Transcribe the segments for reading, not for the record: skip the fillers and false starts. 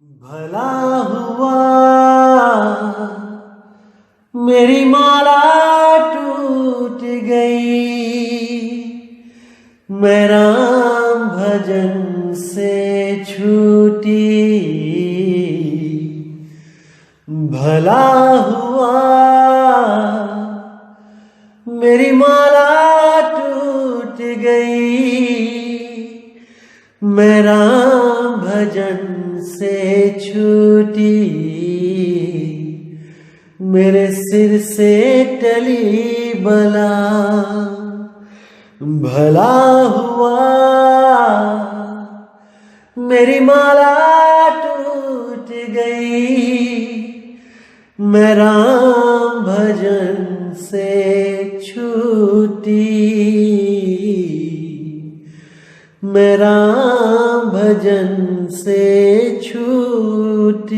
भला हुआ मेरी माला टूट गई, मैं राम भजन से छूटी। भला हुआ मेरी माला टूट गई, मैं राम भजन से छूटी। मेरे सिर से टली बला, भला हुआ मेरी माला टूट गई, मैं राम भजन से छूटी। मैं राम भजन से छूटी।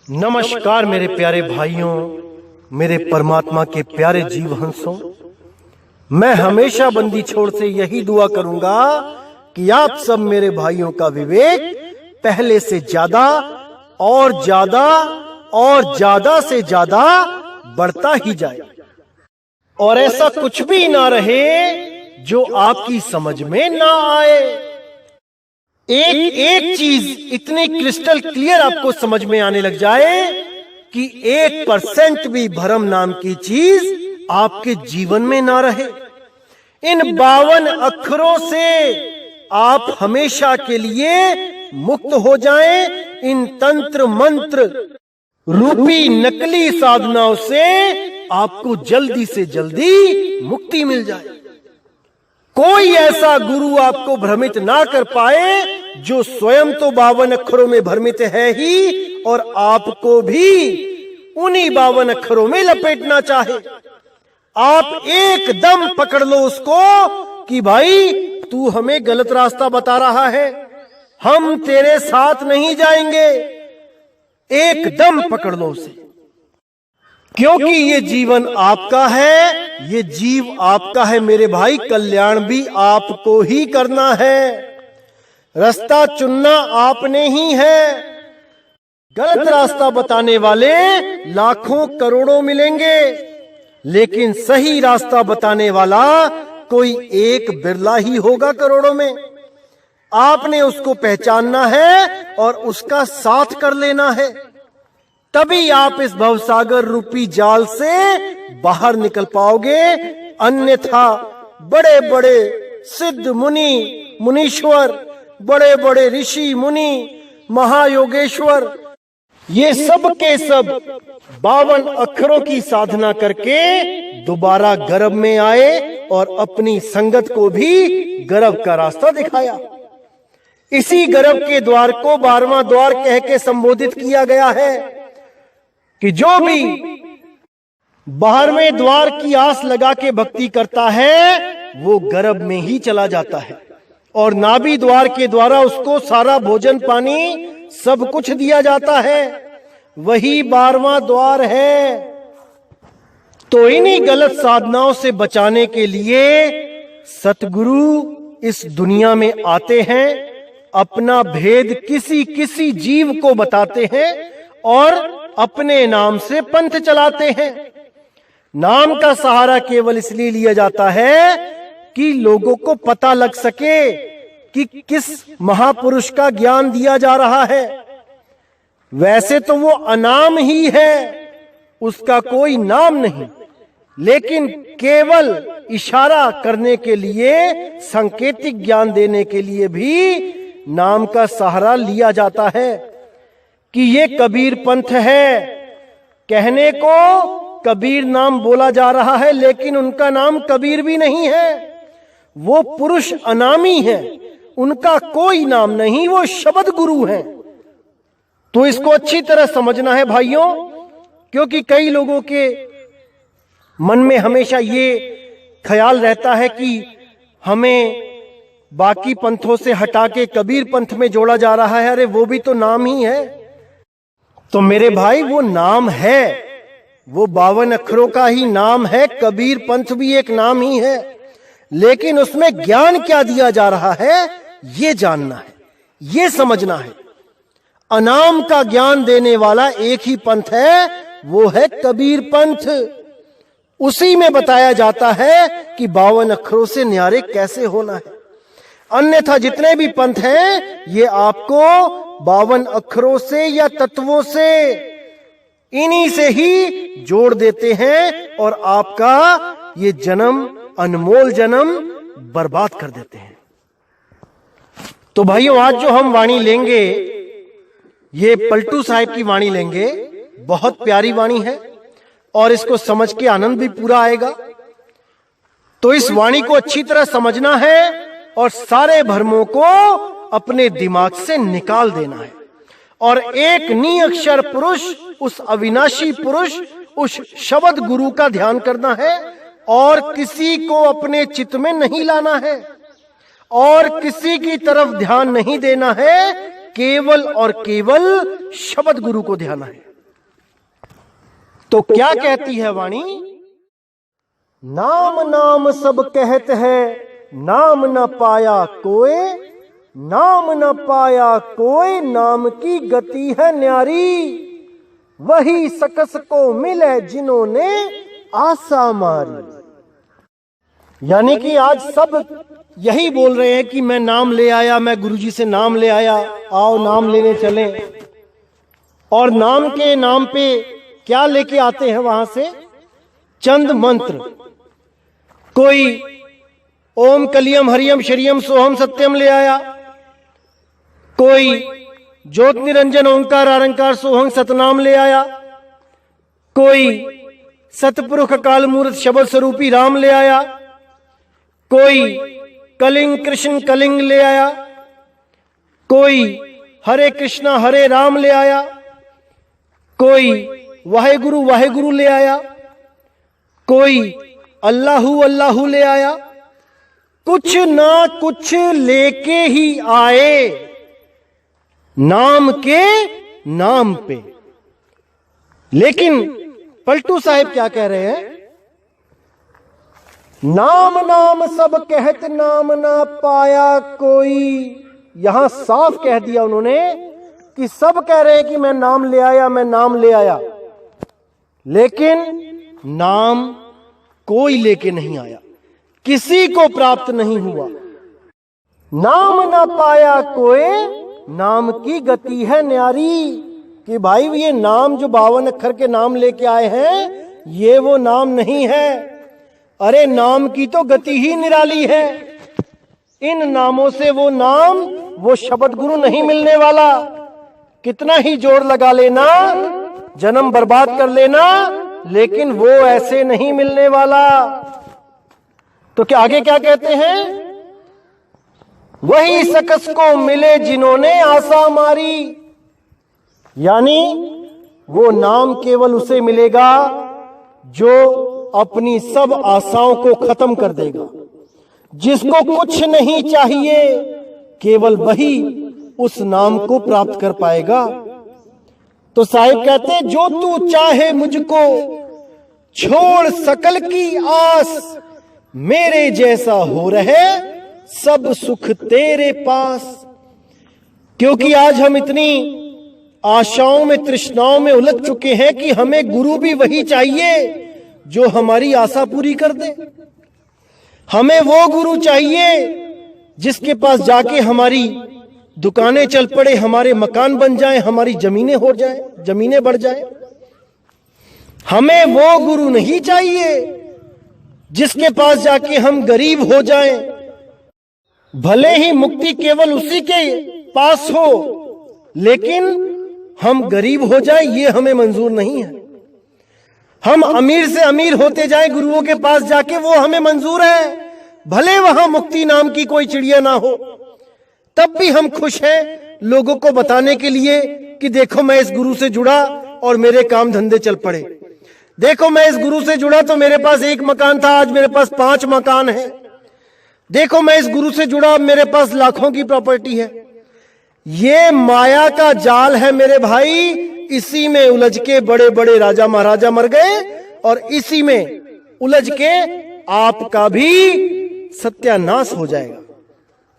नमस्कार मेरे प्यारे भाइयों, मेरे परमात्मा के प्यारे जीव हंसों। मैं हमेशा बंदी छोड़ से यही दुआ करूंगा कि आप सब मेरे भाइयों का विवेक पहले से ज्यादा और ज्यादा और ज्यादा से ज्यादा बढ़ता ही जाए, और ऐसा कुछ भी ना रहे जो आपकी समझ में ना आए। एक एक चीज इतनी क्रिस्टल क्लियर आपको समझ में आने लग जाए कि 1% भी भ्रम नाम की चीज आपके जीवन में ना रहे। इन 52 अक्षरों से आप हमेशा के लिए मुक्त हो जाएं। इन तंत्र मंत्र रूपी नकली साधनाओं से आपको जल्दी से जल्दी मुक्ति मिल जाए। कोई ऐसा गुरु आपको भ्रमित ना कर पाए जो स्वयं तो 52 अक्षरों में भ्रमित है ही, और आपको भी उन्हीं 52 अक्षरों में लपेटना चाहे। आप एकदम पकड़ लो उसको कि भाई तू हमें गलत रास्ता बता रहा है, हम तेरे साथ नहीं जाएंगे। एकदम पकड़ लो उसे, क्योंकि ये जीवन आपका है, ये जीव आपका है मेरे भाई। कल्याण भी आपको ही करना है, रास्ता चुनना आपने ही है। गलत रास्ता बताने वाले लाखों करोड़ों मिलेंगे, लेकिन सही रास्ता बताने वाला कोई एक बिरला ही होगा करोड़ों में। आपने उसको पहचानना है और उसका साथ कर लेना है, तभी आप इस भवसागर रूपी जाल से बाहर निकल पाओगे। अन्यथा बड़े बड़े सिद्ध मुनि मुनीश्वर, बड़े बड़े ऋषि मुनि, महायोगेश्वर, ये सब के सब 52 अक्षरों की साधना करके दोबारा गर्भ में आए और अपनी संगत को भी गर्भ का रास्ता दिखाया। इसी गर्भ के द्वार को 12वां द्वार कह के संबोधित किया गया है कि जो भी 12वें द्वार की आस लगा के भक्ति करता है वो गर्भ में ही चला जाता है, और नाभि द्वार के द्वारा उसको सारा भोजन पानी सब कुछ दिया जाता है। वही 12वां द्वार है। तो इन्हीं गलत साधनाओं से बचाने के लिए सतगुरु इस दुनिया में आते हैं, अपना भेद किसी किसी जीव को बताते हैं और अपने नाम से पंथ चलाते हैं। नाम का सहारा केवल इसलिए लिया जाता है कि लोगों को पता लग सके कि किस महापुरुष का ज्ञान दिया जा रहा है। वैसे तो वो अनाम ही है, उसका कोई नाम नहीं, लेकिन केवल इशारा करने के लिए, सांकेतिक ज्ञान देने के लिए भी नाम का सहारा लिया जाता है कि ये कबीर पंथ है। कहने को कबीर नाम बोला जा रहा है, लेकिन उनका नाम कबीर भी नहीं है। वो पुरुष अनामी है, उनका कोई नाम नहीं, वो शब्द गुरु हैं। तो इसको अच्छी तरह समझना है भाइयों, क्योंकि कई लोगों के मन में हमेशा ये ख्याल रहता है कि हमें बाकी पंथों से हटा के कबीर पंथ में जोड़ा जा रहा है। अरे वो भी तो नाम ही है। तो मेरे भाई वो नाम है, वो 52 अक्षरों का ही नाम है। कबीर पंथ भी एक नाम ही है, लेकिन उसमें ज्ञान क्या दिया जा रहा है ये जानना है, ये समझना है। अनाम का ज्ञान देने वाला एक ही पंथ है, वो है कबीर पंथ। उसी में बताया जाता है कि 52 अक्षरों से न्यारे कैसे होना है। अन्यथा जितने भी पंथ हैं ये आपको 52 अक्षरों से या तत्वों से, इन्हीं से ही जोड़ देते हैं और आपका ये जन्म, अनमोल जन्म बर्बाद कर देते हैं। तो भाइयों, आज जो हम वाणी लेंगे ये पलटू साहिब की वाणी लेंगे। बहुत प्यारी वाणी है और इसको समझ के आनंद भी पूरा आएगा। तो इस वाणी को अच्छी तरह समझना है और सारे भ्रमों को अपने दिमाग से निकाल देना है और एक निअक्षर पुरुष, उस अविनाशी पुरुष, उस शब्द गुरु का ध्यान करना है और किसी को अपने चित्त में नहीं लाना है और किसी की तरफ ध्यान नहीं देना है, केवल और केवल शब्द गुरु को ध्यान है। तो क्या कहती है वाणी? नाम नाम सब कहत है, नाम न पाया कोई, नाम न पाया कोई, नाम की गति है न्यारी, वही सकस को मिले जिन्होंने आशा मारी। यानी कि आज सब यही बोल रहे हैं कि मैं नाम ले आया, मैं गुरुजी से नाम ले आया, आओ नाम लेने चले। और नाम के नाम पे क्या लेके आते हैं वहां से? चंद मंत्र। कोई ओम कलियम हरियम शरियम सोहम सत्यम ले आया, कोई ज्योत निरंजन ओंकार आरंकार सोहम सतनाम ले आया, कोई सतपुरुष काल मूर्त शब्द स्वरूपी राम ले आया, कोई कलिंग कृष्ण कलिंग ले आया, कोई हरे कृष्णा हरे राम ले आया, कोई वाहेगुरु ले आया, कोई अल्लाहू अल्लाहू ले आया। कुछ ना कुछ लेके ही आए नाम के नाम पे। लेकिन पलटू साहिब क्या कह रहे हैं? नाम नाम सब कहत, नाम ना पाया कोई। यहां साफ कह दिया उन्होंने कि सब कह रहे हैं कि मैं नाम ले आया, मैं नाम ले आया, लेकिन नाम कोई लेके नहीं आया, किसी को प्राप्त नहीं हुआ। नाम ना पाया कोई, नाम की गति है न्यारी। कि भाई ये नाम जो 52 अक्षर के नाम लेके आए हैं ये वो नाम नहीं है। अरे नाम की तो गति ही निराली है। इन नामों से वो नाम, वो शब्द गुरु नहीं मिलने वाला। कितना ही जोर लगा लेना, जन्म बर्बाद कर लेना, लेकिन वो ऐसे नहीं मिलने वाला। तो क्या आगे क्या कहते हैं? वही सकस को मिले जिन्होंने आशा मारी। यानी वो नाम केवल उसे मिलेगा जो अपनी सब आशाओं को खत्म कर देगा। जिसको कुछ नहीं चाहिए, केवल वही उस नाम को प्राप्त कर पाएगा। तो साहिब कहते हैं, जो तू चाहे मुझको छोड़ सकल की आस, मेरे जैसा हो रहे सब सुख तेरे पास। क्योंकि आज हम इतनी आशाओं में, तृष्णाओं में उलझ चुके हैं कि हमें गुरु भी वही चाहिए जो हमारी आशा पूरी कर दे। हमें वो गुरु चाहिए जिसके पास जाके हमारी दुकानें चल पड़े, हमारे मकान बन जाए, हमारी जमीनें हो जाए, जमीनें बढ़ जाए। हमें वो गुरु नहीं चाहिए जिसके पास जाके हम गरीब हो जाएं। भले ही मुक्ति केवल उसी के पास हो, लेकिन हम गरीब हो जाएं ये हमें मंजूर नहीं है। हम अमीर से अमीर होते जाएं गुरुओं के पास जाके, वो हमें मंजूर है। भले वहां मुक्ति नाम की कोई चिड़िया ना हो, तब भी हम खुश हैं लोगों को बताने के लिए कि देखो मैं इस गुरु से जुड़ा और मेरे काम धंधे चल पड़े। देखो मैं इस गुरु से जुड़ा तो मेरे पास 1 मकान था, आज मेरे पास 5 मकान है। देखो मैं इस गुरु से जुड़ा, मेरे पास लाखों की प्रॉपर्टी है। ये माया का जाल है मेरे भाई। इसी में उलझ के बड़े बड़े राजा महाराजा मर गए और इसी में उलझ के आपका भी सत्यानाश हो जाएगा।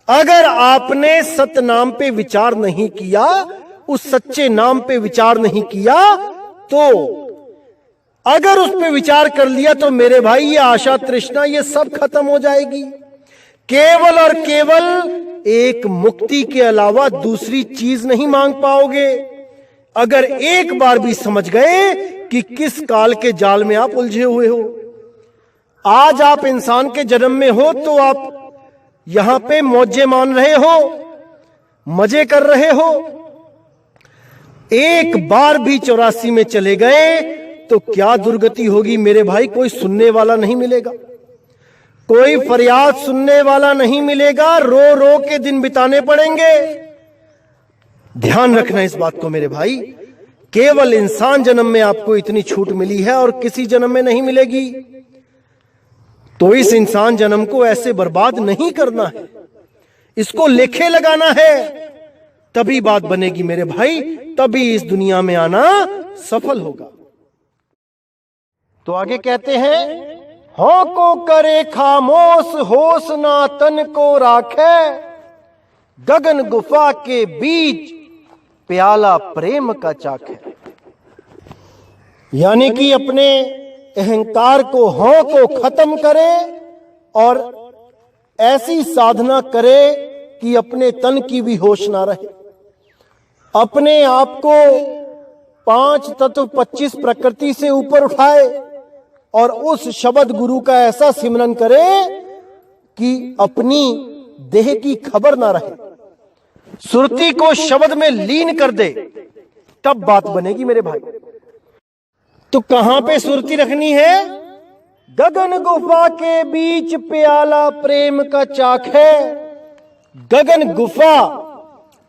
अगर आपने सत नाम पे विचार नहीं किया, उस सच्चे नाम पे विचार नहीं किया, तो अगर उस पे विचार कर लिया तो मेरे भाई ये आशा तृष्णा ये सब खत्म हो जाएगी। केवल और केवल एक मुक्ति के अलावा दूसरी चीज नहीं मांग पाओगे। अगर एक बार भी समझ गए कि किस काल के जाल में आप उलझे हुए हो। आज आप इंसान के जन्म में हो तो आप यहां पे मौजे मान रहे हो, मजे कर रहे हो। एक बार भी 84 में चले गए तो क्या दुर्गति होगी मेरे भाई। कोई सुनने वाला नहीं मिलेगा, कोई फरियाद सुनने वाला नहीं मिलेगा, रो रो के दिन बिताने पड़ेंगे। ध्यान रखना इस बात को मेरे भाई। केवल इंसान जन्म में आपको इतनी छूट मिली है और किसी जन्म में नहीं मिलेगी। तो इस इंसान जन्म को ऐसे बर्बाद नहीं करना है, इसको लेखे लगाना है, तभी बात बनेगी मेरे भाई, तभी इस दुनिया में आना सफल होगा। तो आगे कहते हैं, हों को करे खामोश होश ना तन को राखे, गगन गुफा के बीच प्याला प्रेम का चाखे। यानी कि अपने अहंकार को, हों को खत्म करे और ऐसी साधना करे कि अपने तन की भी होश ना रहे। अपने आप को 5 तत्व 25 प्रकृति से ऊपर उठाए और उस शब्द गुरु का ऐसा सिमरन करे कि अपनी देह की खबर ना रहे, सुरती को शब्द में लीन कर दे, तब बात बनेगी मेरे भाई। तो कहां पे सुरती रखनी है? गगन गुफा के बीच प्याला प्रेम का चाख है। गगन गुफा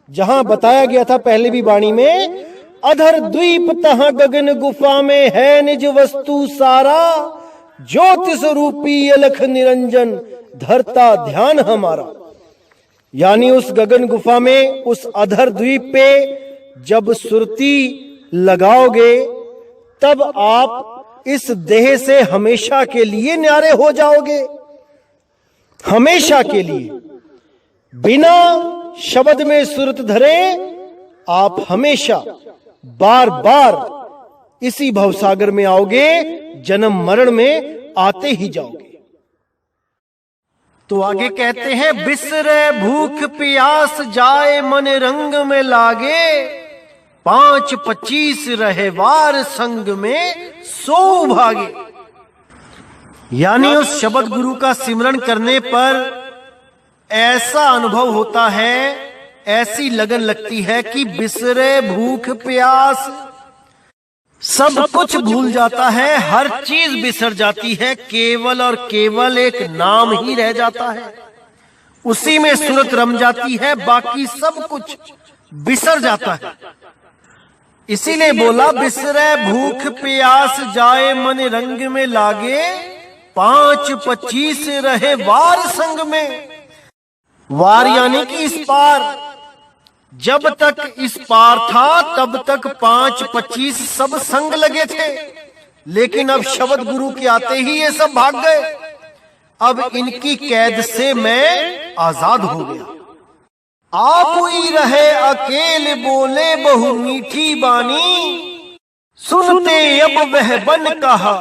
जहां बताया गया था पहले भी वाणी में, अधर द्वीप तहां गगन गुफा में है निज वस्तु सारा, ज्योति स्वरूपी अलख निरंजन धरता ध्यान हमारा। यानी उस गगन गुफा में, उस अधर द्वीप पे जब सुरती लगाओगे तब आप इस देह से हमेशा के लिए न्यारे हो जाओगे। हमेशा के लिए बिना शब्द में सुरत धरे आप हमेशा बार बार इसी भवसागर में आओगे, जन्म मरण में आते ही जाओगे। तो आगे कहते हैं, बिसरे भूख प्यास जाए मन रंग में लागे, 5-25 रहे वार संग में सो भागे। यानी उस शब्द गुरु का सिमरन करने पर ऐसा अनुभव होता है, ऐसी लगन लगती है कि बिसरे भूख प्यास, सब कुछ भूल जाता है, हर चीज बिसर जाती है, केवल और केवल एक नाम ही रह जाता है, उसी में सूरत रम जाती है, बाकी सब कुछ बिसर जाता है। इसीलिए बोला, बिसरे भूख प्यास जाए मन रंग में लागे, 5-25 रहे वार संग में। वार यानी कि इस पार, जब तक इस पार था तब तक 5-25 सब संग लगे थे, लेकिन अब शब्द गुरु के आते ही ये सब भाग गए। अब इनकी कैद से मैं आजाद हो गया। आप ही रहे अकेले बोले बहु मीठी बानी, सुनते अब वह बन कहा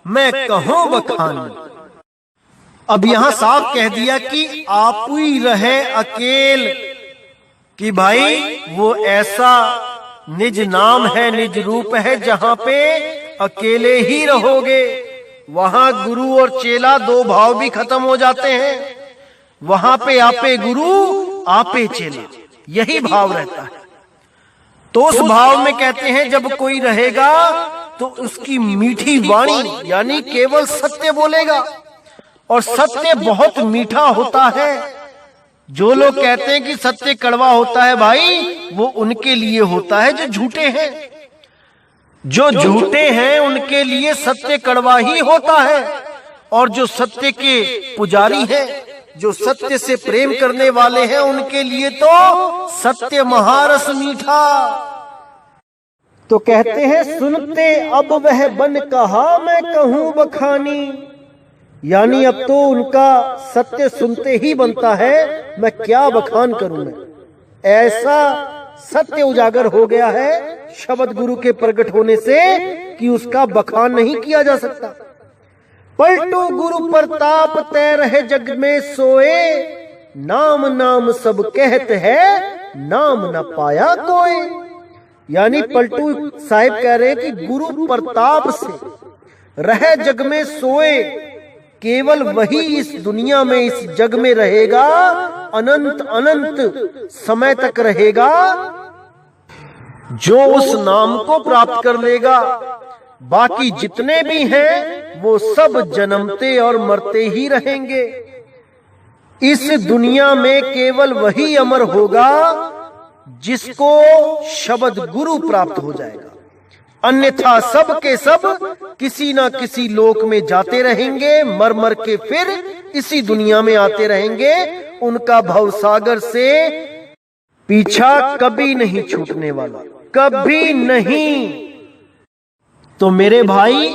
मैं कहूं बखानी। अब यहां साफ कह दिया कि आप ही रहे अकेल, कि भाई वो ऐसा निज नाम है, निज रूप है, जहां पे अकेले ही रहोगे। वहां गुरु और चेला दो भाव भी खत्म हो जाते हैं। वहां पे आपे गुरु आपे चेला, यही भाव रहता है। तो उस भाव में कहते हैं जब कोई रहेगा तो उसकी मीठी वाणी, यानी केवल सत्य बोलेगा, और सत्य बहुत मीठा होता है। जो लोग कहते हैं कि सत्य कड़वा होता है, भाई वो उनके लिए होता है जो झूठे हैं। जो झूठे हैं उनके लिए सत्य कड़वा ही होता है, और जो सत्य के पुजारी हैं, जो सत्य से प्रेम करने वाले हैं, उनके लिए तो सत्य महारस मीठा। तो कहते हैं, सुनते अब वह बन कहा मैं कहूं बखानी, यानी अब तो उनका सत्य सुनते ही बनता है। मैं क्या बखान करूं, मैं ऐसा सत्य उजागर हो गया है शब्द गुरु के प्रकट होने से कि उसका बखान नहीं किया जा सकता। पलटू गुरु प्रताप तै रहे जग में सोए, नाम नाम सब कहते हैं नाम न पाया कोई। यानी पलटू साहिब कह रहे हैं कि गुरु प्रताप से रहे जग में सोए, केवल वही इस दुनिया में इस जग में रहेगा, अनंत अनंत समय तक रहेगा, जो उस नाम को प्राप्त कर लेगा। बाकी जितने भी हैं वो सब जन्मते और मरते ही रहेंगे। इस दुनिया में केवल वही अमर होगा जिसको शब्द गुरु प्राप्त हो जाएगा, अन्यथा सब के सब किसी ना किसी लोक में जाते रहेंगे, मर मर के फिर इसी दुनिया में आते रहेंगे। उनका भवसागर से पीछा कभी नहीं छूटने वाला, कभी नहीं। तो मेरे भाई,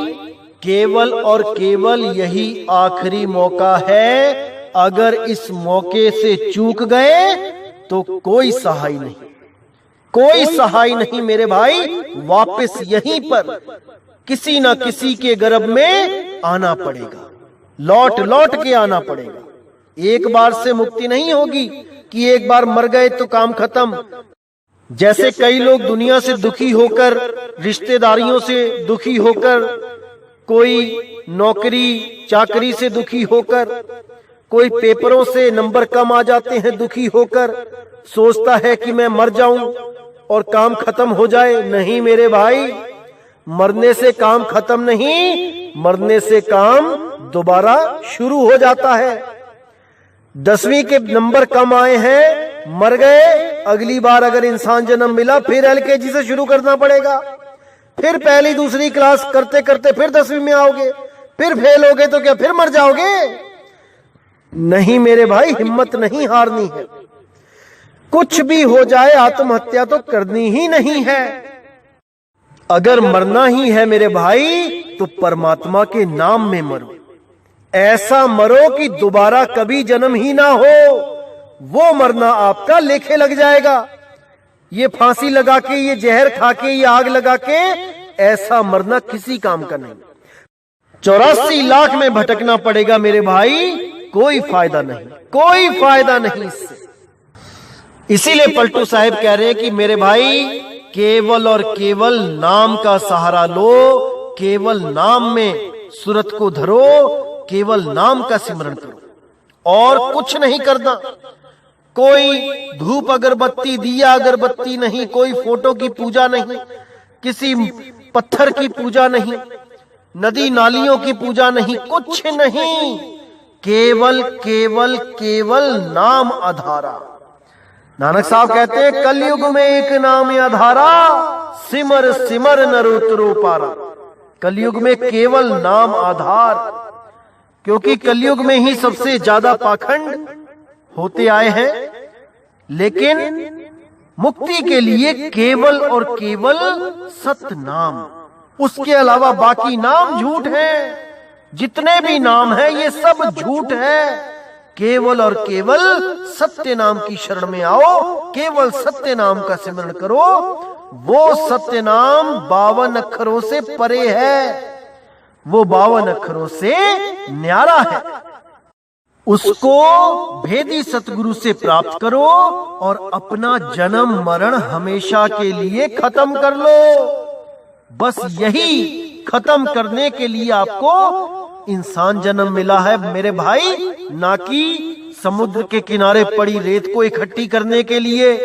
केवल और केवल यही आखिरी मौका है। अगर इस मौके से चूक गए तो कोई सहाय नहीं, कोई सहाय नहीं मेरे भाई। वापस यहीं पर किसी ना किसी के गर्भ में आना पड़ेगा, लौट लौट के आना पड़ेगा। एक बार से मुक्ति नहीं होगी कि एक बार मर गए तो काम खत्म। जैसे कई लोग दुनिया से दुखी होकर, रिश्तेदारियों से दुखी होकर, कोई नौकरी चाकरी से दुखी होकर, कोई पेपरों से नंबर कम आ जाते हैं दुखी होकर, सोचता है कि मैं मर जाऊं और काम खत्म हो जाए। नहीं मेरे भाई, मरने से काम खत्म नहीं, मरने से काम दोबारा शुरू हो जाता है। 10वीं के नंबर कम आए हैं, मर गए, अगली बार अगर इंसान जन्म मिला फिर LKG से शुरू करना पड़ेगा। फिर पहली दूसरी क्लास करते करते फिर 10वीं में आओगे, फिर फेल होगे तो क्या फिर मर जाओगे? नहीं मेरे भाई, हिम्मत नहीं हारनी है। कुछ भी हो जाए आत्महत्या तो करनी ही नहीं है। अगर मरना ही है मेरे भाई तो परमात्मा के नाम में मरो, ऐसा मरो कि दोबारा कभी जन्म ही ना हो। वो मरना आपका लेखे लग जाएगा। ये फांसी लगा के, ये जहर खा के, ये आग लगा के, ऐसा मरना किसी काम का नहीं। 84 लाख में भटकना पड़ेगा मेरे भाई, कोई फायदा नहीं, कोई फायदा नहीं इससे। इसीलिए पलटू साहिब कह रहे हैं कि मेरे भाई, केवल और केवल नाम का सहारा लो, केवल नाम में सूरत को धरो, केवल नाम का सिमरन करो और कुछ नहीं करना। कोई धूप अगरबत्ती, दिया अगरबत्ती नहीं, कोई फोटो की पूजा नहीं, किसी पत्थर की पूजा नहीं, नदी नालियों की पूजा नहीं, कुछ नहीं। केवल केवल केवल नाम आधारा। नानक साहब कहते हैं, कलयुग में एक नाम आधारा, सिमर सिमर नर उतरो पारा। कलयुग में केवल नाम आधार, क्योंकि कलयुग में ही सबसे ज्यादा पाखंड होते आए हैं। लेकिन मुक्ति के लिए केवल और केवल सत्य नाम, उसके अलावा बाकी नाम झूठ है। जितने भी नाम है ये सब झूठ है। केवल और केवल सत्य नाम की शरण में आओ, केवल सत्य नाम का सिमरण करो। वो सत्य नाम 52 अक्षरों से परे है, वो 52 अक्षरों से न्यारा है। उसको भेदी सतगुरु से प्राप्त करो और अपना जन्म मरण हमेशा के लिए खत्म कर लो। बस यही खत्म करने के लिए आपको इंसान जन्म मिला है मेरे भाई, ना कि समुद्र के किनारे पड़ी रेत को इकट्ठी करने के लिए।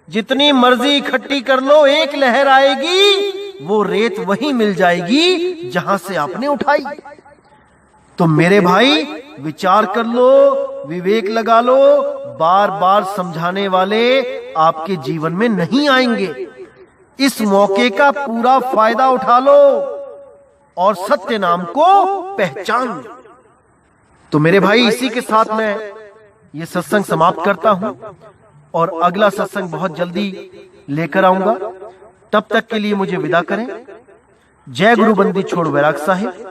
जितनी मर्जी इकट्ठी कर लो, एक लहर आएगी, वो रेत वहीं मिल जाएगी जहां से आपने उठाई। तो मेरे भाई, विचार कर लो, विवेक लगा लो। बार बार समझाने वाले आपके जीवन में नहीं आएंगे। इस मौके का पूरा फायदा उठा लो और सत्य नाम को पहचान लो। तो मेरे भाई, इसी के साथ मैं ये सत्संग समाप्त करता हूं और अगला सत्संग बहुत जल्दी लेकर आऊंगा। तब तक के लिए मुझे विदा करें। जय गुरु बंदी छोड़ वैराग साहिब।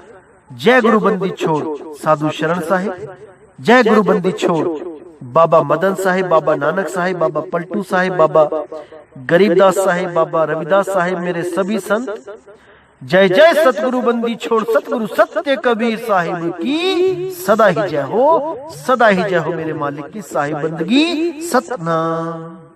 जय गुरु बंदी छोड़ साधु शरण साहिब, जय गुरु बंदी छोड़ बाबा मदन साहिब, बाबा नानक साहिब, बाबा पलटू साहिब, बाबा गरीबदास साहिब, बाबा रविदास साहिब, मेरे सभी संत। जय जय सतगुरु बंदी छोड़ सतगुरु सत्य कबीर साहिब की सदा ही जय हो, सदा ही जय हो मेरे मालिक की साहिब बंदगी सतनाम।